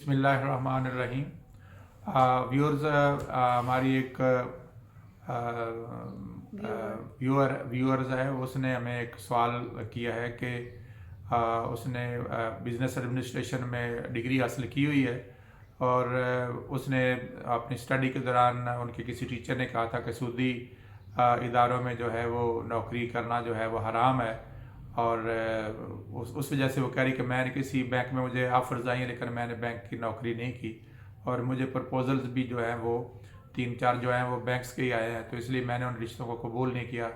بسم اللہ الرحمن الرحیم۔ ویورز، ہماری ایک ویورز ہے، اس نے ہمیں ایک سوال کیا ہے کہ اس نے بزنس ایڈمنسٹریشن میں ڈگری حاصل کی ہوئی ہے، اور اس نے اپنی اسٹڈی کے دوران ان کے کسی ٹیچر نے کہا تھا کہ سودی اداروں میں جو ہے وہ نوکری کرنا جو ہے وہ حرام ہے، اور اس وجہ سے وہ کہہ رہی کہ میں نے کسی بینک میں مجھے آفرز آئی ہیں لیکن میں نے بینک کی نوکری نہیں کی، اور مجھے پرپوزلز بھی جو ہیں وہ 3-4 جو ہیں وہ بینکس کے ہی آئے ہیں، تو اس لیے میں نے ان رشتوں کو قبول نہیں کیا۔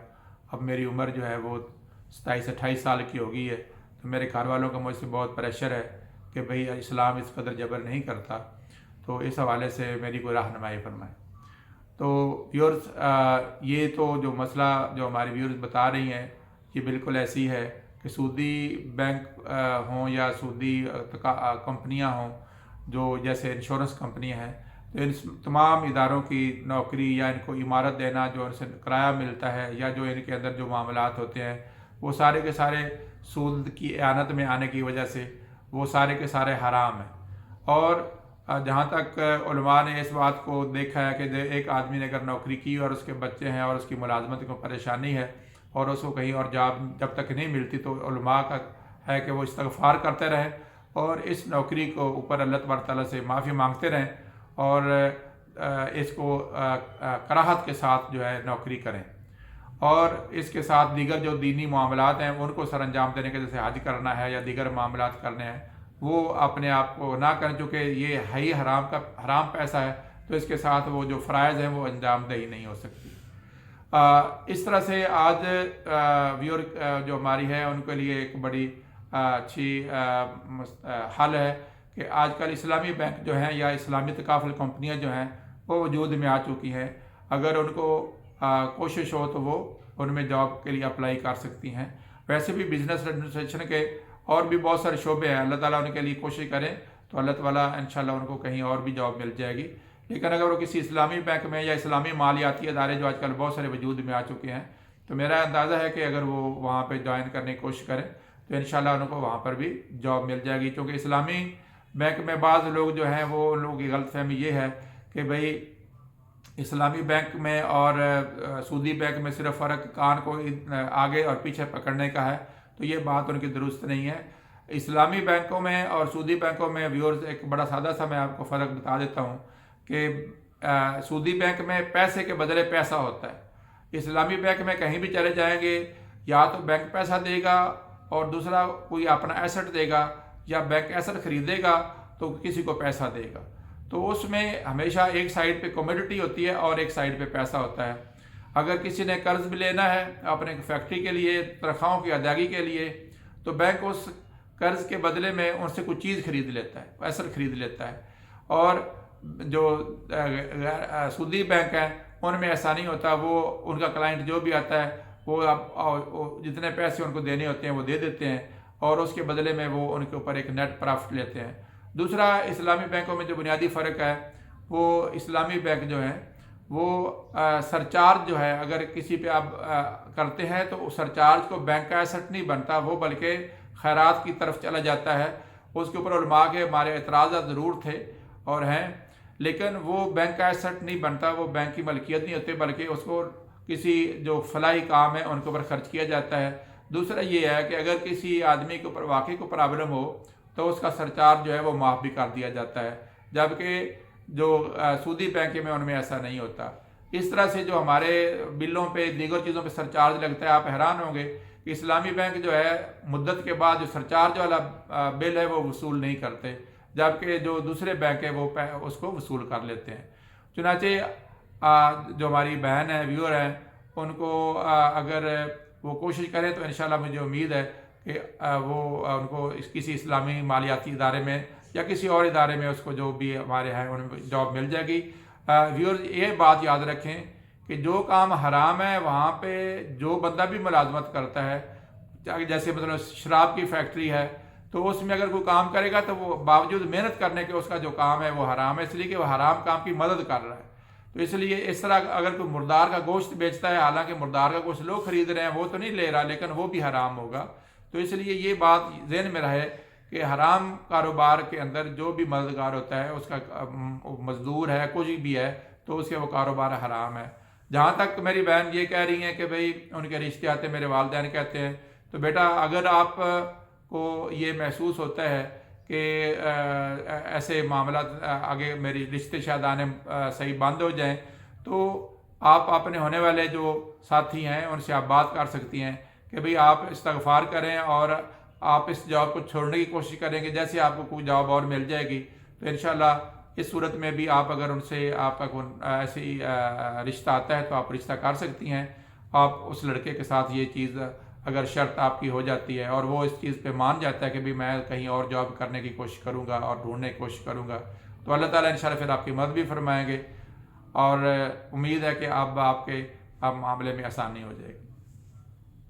اب میری عمر جو ہے وہ 27-28 سال کی ہو گئی ہے، تو میرے گھر والوں کا مجھ سے بہت پریشر ہے کہ بھئی اسلام اس قدر جبر نہیں کرتا، تو اس حوالے سے میری کوئی رہنمائی فرمائیں۔ تو ویورز، یہ تو جو مسئلہ جو ہماری ویورز بتا رہی ہیں یہ بالکل ایسی ہے کہ سودی بینک ہوں یا سودی کمپنیاں ہوں، جو جیسے انشورنس کمپنیاں ہیں، تو ان تمام اداروں کی نوکری یا ان کو عمارت دینا جو ان سے کرایہ ملتا ہے یا جو ان کے اندر جو معاملات ہوتے ہیں وہ سارے کے سارے سود کی اعانت میں آنے کی وجہ سے وہ سارے کے سارے حرام ہیں۔ اور جہاں تک علماء نے اس بات کو دیکھا ہے کہ ایک آدمی نے اگر نوکری کی اور اس کے بچے ہیں اور اس کی ملازمت کو پریشانی ہے اور اس کو کہیں اور جب تک نہیں ملتی، تو علماء کا ہے کہ وہ استغفار کرتے رہیں اور اس نوکری کو اوپر اللہ تبارک تعالیٰ سے معافی مانگتے رہیں اور اس کو کراہت کے ساتھ جو ہے نوکری کریں، اور اس کے ساتھ دیگر جو دینی معاملات ہیں ان کو سر انجام دینے کے، جیسے حج کرنا ہے یا دیگر معاملات کرنے ہیں، وہ اپنے آپ کو نہ کریں، چونکہ یہ ہے ہی حرام پیسہ ہے، تو اس کے ساتھ وہ جو فرائض ہیں وہ انجام دہی نہیں ہو سکتی۔ اس طرح سے آج ویور جو ہماری ہے ان کے لیے ایک بڑی اچھی حل ہے کہ آج کل اسلامی بینک جو ہیں یا اسلامی تکافل کمپنیاں جو ہیں وہ وجود میں آ چکی ہیں، اگر ان کو کوشش ہو تو وہ ان میں جاب کے لیے اپلائی کر سکتی ہیں۔ ویسے بھی بزنس ایڈمنسٹریشن کے اور بھی بہت سارے شعبے ہیں، اللہ تعالیٰ ان کے لیے کوشش کریں تو اللہ تعالیٰ انشاءاللہ ان کو کہیں اور بھی جاب مل جائے گی، لیکن اگر وہ کسی اسلامی بینک میں یا اسلامی مالیاتی ادارے جو آج کل بہت سارے وجود میں آ چکے ہیں، تو میرا اندازہ ہے کہ اگر وہ وہاں پہ جوائن کرنے کی کوشش کریں تو انشاءاللہ ان کو وہاں پر بھی جاب مل جائے گی، کیونکہ اسلامی بینک میں بعض لوگ جو ہیں وہ ان لوگوں کی غلط فہمی یہ ہے کہ بھئی اسلامی بینک میں اور سودی بینک میں صرف فرق کان کو آگے اور پیچھے پکڑنے کا ہے، تو یہ بات ان کی درست نہیں ہے۔ اسلامی بینکوں میں اور سودی بینکوں میں ویورز ایک بڑا سادہ سا میں آپ کو فرق بتا دیتا ہوں کہ سودی بینک میں پیسے کے بدلے پیسہ ہوتا ہے، اسلامی بینک میں کہیں بھی چلے جائیں گے یا تو بینک پیسہ دے گا اور دوسرا کوئی اپنا ایسٹ دے گا، یا بینک ایسٹ خریدے گا تو کسی کو پیسہ دے گا، تو اس میں ہمیشہ ایک سائڈ پہ کموڈٹی ہوتی ہے اور ایک سائڈ پہ پیسہ ہوتا ہے۔ اگر کسی نے قرض بھی لینا ہے اپنے فیکٹری کے لیے، تنخواہوں کی ادائیگی کے لیے، تو بینک اس قرض کے بدلے میں ان سے کچھ چیز خرید لیتا ہے، ایسٹ خرید لیتا ہے، اور جو سودی بینک ہیں ان میں ایسا نہیں ہوتا، وہ ان کا کلائنٹ جو بھی آتا ہے وہ جتنے پیسے ان کو دینے ہوتے ہیں وہ دے دیتے ہیں، اور اس کے بدلے میں وہ ان کے اوپر ایک نیٹ پرافٹ لیتے ہیں۔ دوسرا، اسلامی بینکوں میں جو بنیادی فرق ہے وہ اسلامی بینک جو ہیں وہ سرچارج جو ہے اگر کسی پہ آپ کرتے ہیں تو سرچارج کو بینک کا ایسٹ نہیں بنتا، وہ بلکہ خیرات کی طرف چلا جاتا ہے۔ اس کے اوپر علماء کے ہمارے اعتراضات ضرور تھے اور ہیں، لیکن وہ بینک کا ایسٹ نہیں بنتا، وہ بینک کی ملکیت نہیں ہوتی، بلکہ اس کو کسی جو فلاحی کام ہے ان کے اوپر خرچ کیا جاتا ہے۔ دوسرا یہ ہے کہ اگر کسی آدمی کے اوپر واقعی کو پرابلم ہو تو اس کا سرچارج جو ہے وہ معاف بھی کر دیا جاتا ہے، جبکہ جو سودی بینک میں ان میں ایسا نہیں ہوتا۔ اس طرح سے جو ہمارے بلوں پہ دیگر چیزوں پہ سرچارج لگتا ہے، آپ حیران ہوں گے کہ اسلامی بینک جو ہے مدت کے بعد جو سرچارج والا بل ہے وہ وصول نہیں کرتے، جبکہ جو دوسرے بینک ہے وہ اس کو وصول کر لیتے ہیں۔ چنانچہ جو ہماری بہن ہے، ویور ہیں، ان کو اگر وہ کوشش کریں تو انشاءاللہ مجھے امید ہے کہ وہ ان کو کسی اسلامی مالیاتی ادارے میں یا کسی اور ادارے میں اس کو جو بھی ہمارے ہیں ان میں جاب مل جائے گی۔ ویورز، یہ بات یاد رکھیں کہ جو کام حرام ہے وہاں پہ جو بندہ بھی ملازمت کرتا ہے، جیسے مطلب شراب کی فیکٹری ہے تو اس میں اگر کوئی کام کرے گا تو وہ باوجود محنت کرنے کے اس کا جو کام ہے وہ حرام ہے، اس لیے کہ وہ حرام کام کی مدد کر رہا ہے۔ تو اس لیے اس طرح اگر کوئی مردار کا گوشت بیچتا ہے، حالانکہ مردار کا گوشت لوگ خرید رہے ہیں، وہ تو نہیں لے رہا، لیکن وہ بھی حرام ہوگا۔ تو اس لیے یہ بات ذہن میں رہے کہ حرام کاروبار کے اندر جو بھی مددگار ہوتا ہے اس کا مزدور ہے کچھ بھی ہے تو اس کے وہ کاروبار حرام ہے۔ جہاں تک میری بہن یہ کہہ رہی ہیں کہ بھئی ان کے رشتے آتے میرے والدین کہتے ہیں، تو بیٹا اگر آپ کو یہ محسوس ہوتا ہے کہ ایسے معاملات آگے میری رشتے شاید آنے صحیح بند ہو جائیں، تو آپ اپنے ہونے والے جو ساتھی ہیں ان سے آپ بات کر سکتی ہیں کہ بھئی آپ استغفار کریں اور آپ اس جاب کو چھوڑنے کی کوشش کریں گے، جیسے آپ کو کوئی جاب اور مل جائے گی تو انشاءاللہ اس صورت میں بھی آپ اگر ان سے آپ کا کوئی ایسی رشتہ آتا ہے تو آپ رشتہ کر سکتی ہیں۔ آپ اس لڑکے کے ساتھ یہ چیز اگر شرط آپ کی ہو جاتی ہے اور وہ اس چیز پہ مان جاتا ہے کہ بھی میں کہیں اور جاب کرنے کی کوشش کروں گا اور ڈھونڈنے کی کوشش کروں گا، تو اللہ تعالیٰ انشاءاللہ پھر آپ کی مدد بھی فرمائیں گے، اور امید ہے کہ اب آپ کے معاملے میں آسانی ہو جائے گی۔